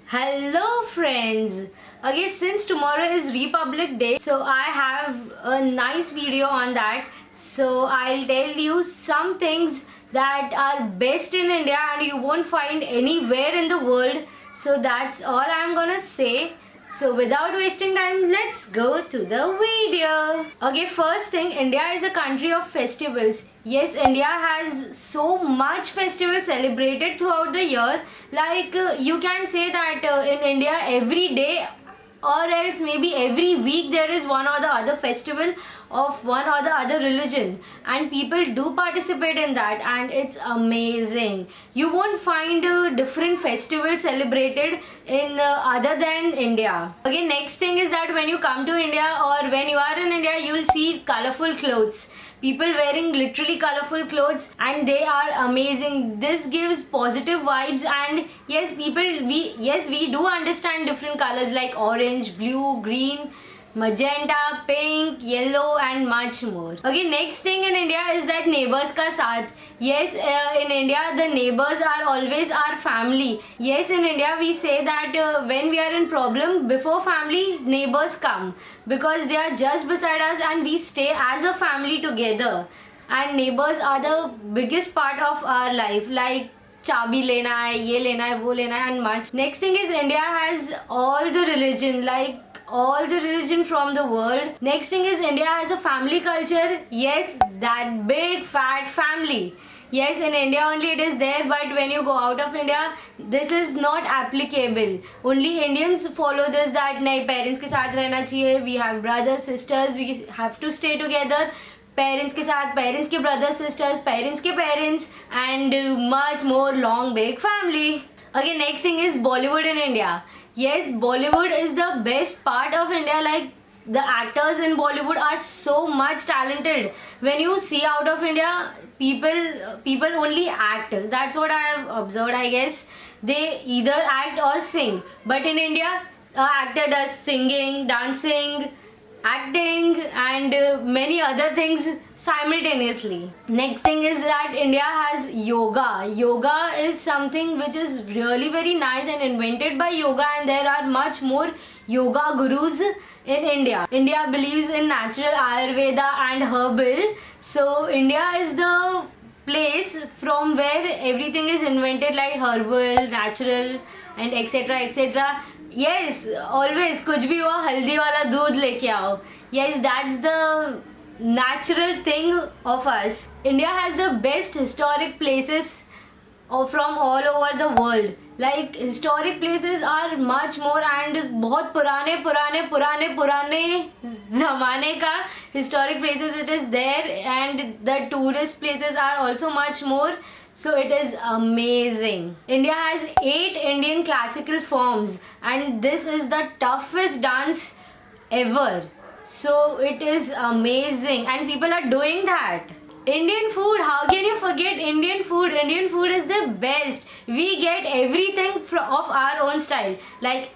Hello friends. Okay, since tomorrow is Republic Day, so I have a nice video on that. So I'll tell you some things that are best in India and you won't find anywhere in the world. So that's all I'm gonna say. So without wasting time, let's go to the video. Okay, first thing, India is a country of festivals. Yes, India has so much festival celebrated throughout the year. You can say that in India every day or else maybe every week there is one or the other festival of one or the other religion, and people do participate in that, and it's amazing. You won't find different festivals celebrated in other than India. Okay, next thing is that when you come to India or when you are in India, you'll see colorful clothes, people wearing literally colorful clothes, and they are amazing. This gives positive vibes, and we do understand different colors like orange, blue, green, magenta, pink, yellow, and much more. Okay, next thing in India is that neighbors ka saath. Yes, in India the neighbors are always our family. Yes, in India we say that when we are in problem, before family, neighbors come, because they are just beside us and we stay as a family together. And neighbors are the biggest part of our life, like चाबी लेना है, ये लेना है, वो लेना है, and much. Next thing is India has all the religion, like all the religion from the world. Next thing is India has a family culture. Yes, that big fat family. Yes, in India only it is there, but when you go out of India, this is not applicable. Only Indians follow this, that नहीं, parents के साथ रहना चाहिए, we have brothers, sisters, we have to stay together. Parents के साथ parents के brothers sisters, parents के parents, and much more long big family. Okay, next thing is Bollywood in India. Yes, Bollywood is the best part of India. Like, the actors in Bollywood are so much talented. When you see out of India, people only act. That's what I have observed, I guess. They either act or sing. But in India, an actor does singing, dancing, acting, and many other things simultaneously. Next thing is that India has yoga. Yoga is something which is really very nice and invented by yoga, and there are much more yoga gurus in India. India believes in natural Ayurveda and herbal. So India is the place from where everything is invented, like herbal, natural, and etc etc. Yes, always कुछ भी हो हल्दी वाला दूध लेके आओ. Yes, that's the natural thing of us. India has the best historic places from all over the world. Like, historic places are much more, and बहुत पुराने पुराने पुराने पुराने ज़माने का historic places it is there, and the tourist places are also much more. So it is amazing. India has 8 Indian classical forms, and this is the toughest dance ever. So it is amazing, and people are doing that. Indian food, how can you forget Indian food? Indian food is the best. We get everything of our own style, like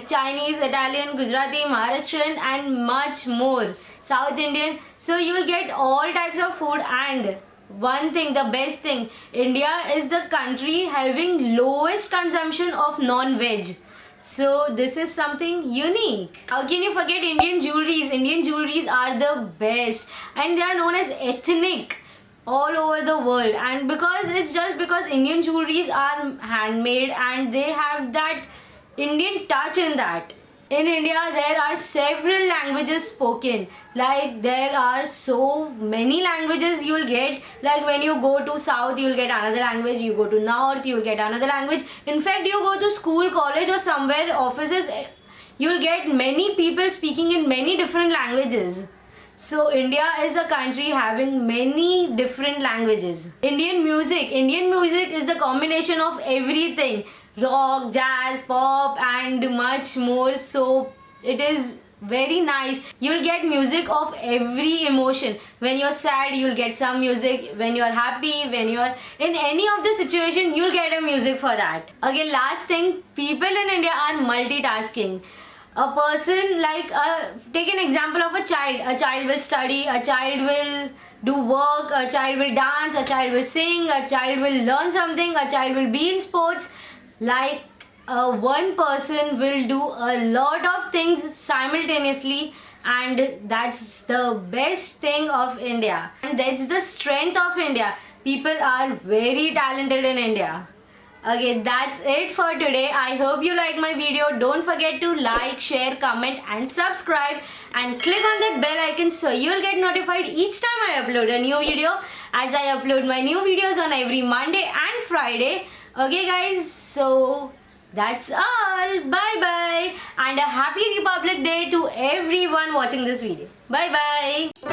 Chinese, Italian, Gujarati, Maharashtrian, and much more. South Indian. So you will get all types of food. And one thing, the best thing, India is the country having lowest consumption of non-veg. So this is something unique. How can you forget Indian jewelries? Indian jewelries are the best, and they are known as ethnic all over the world. And because Indian jewelries are handmade, and they have that Indian touch in that. In India, there are several languages spoken. Like, there are so many languages you'll get. Like, when you go to south, you'll get another language. You go to north, you'll get another language. In fact, you go to school, college, or somewhere, offices, you'll get many people speaking in many different languages. So India is a country having many different languages. Indian music is the combination of everything: rock, jazz, pop, and much more. So it is very nice. You'll get music of every emotion. When you're sad, you'll get some music. When you're happy, when you're in any of the situation, you'll get a music for that. Okay, last thing, people in India are multitasking. A person, take an example of a child will study, a child will do work, a child will dance, a child will sing, a child will learn something, a child will be in sports. Like, one person will do a lot of things simultaneously, and that's the best thing of India, and that's the strength of India. People are very talented in India. Okay, that's it for today. I hope you like my video. Don't forget to like, share, comment and subscribe, and click on that bell icon so you'll get notified each time I upload a new video, as I upload my new videos on every Monday and Friday. Okay guys, so that's all. Bye bye, and a happy Republic Day to everyone watching this video. Bye bye.